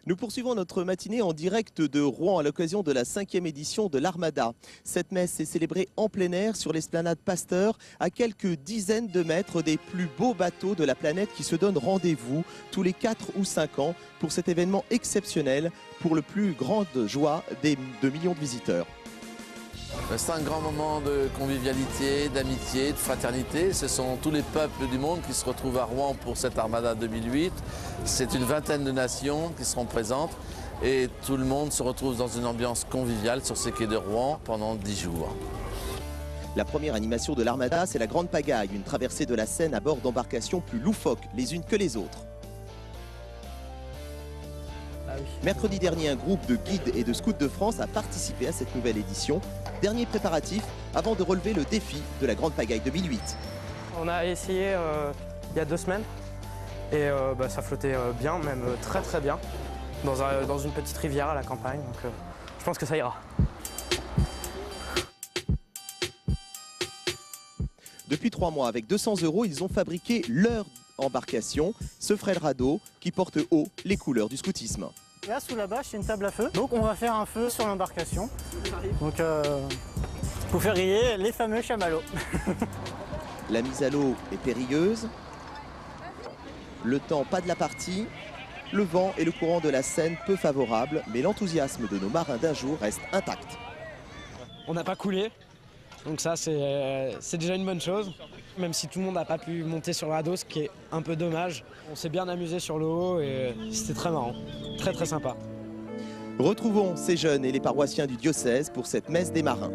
Nous poursuivons notre matinée en direct de Rouen à l'occasion de la 5e édition de l'Armada. Cette messe est célébrée en plein air sur l'esplanade Pasteur, à quelques dizaines de mètres des plus beaux bateaux de la planète qui se donnent rendez-vous tous les 4 ou 5 ans pour cet événement exceptionnel pour le plus grande joie de millions de visiteurs. C'est un grand moment de convivialité, d'amitié, de fraternité. Ce sont tous les peuples du monde qui se retrouvent à Rouen pour cette Armada 2008. C'est une vingtaine de nations qui seront présentes et tout le monde se retrouve dans une ambiance conviviale sur ces quais de Rouen pendant 10 jours. La première animation de l'Armada, c'est la Grande Pagaille, une traversée de la Seine à bord d'embarcations plus loufoques les unes que les autres. Mercredi dernier, un groupe de guides et de scouts de France a participé à cette nouvelle édition. Dernier préparatif avant de relever le défi de la Grande Pagaille 2008. On a essayé il y a 2 semaines et ça flottait bien, même très très bien, dans une petite rivière à la campagne. Donc je pense que ça ira. Depuis 3 mois, avec 200 €, ils ont fabriqué leur embarcation, ce frêle radeau qui porte haut les couleurs du scoutisme. Là, sous la bâche, c'est une table à feu. Donc, on va faire un feu sur l'embarcation. Donc, pour faire griller les fameux chamallows. La mise à l'eau est périlleuse. Le temps, pas de la partie. Le vent et le courant de la Seine, peu favorables. Mais l'enthousiasme de nos marins d'un jour reste intact. On n'a pas coulé. Donc ça, c'est déjà une bonne chose. Même si tout le monde n'a pas pu monter sur le radeau, ce qui est un peu dommage. On s'est bien amusé sur le haut et c'était très marrant. Très très sympa. Retrouvons ces jeunes et les paroissiens du diocèse pour cette messe des marins.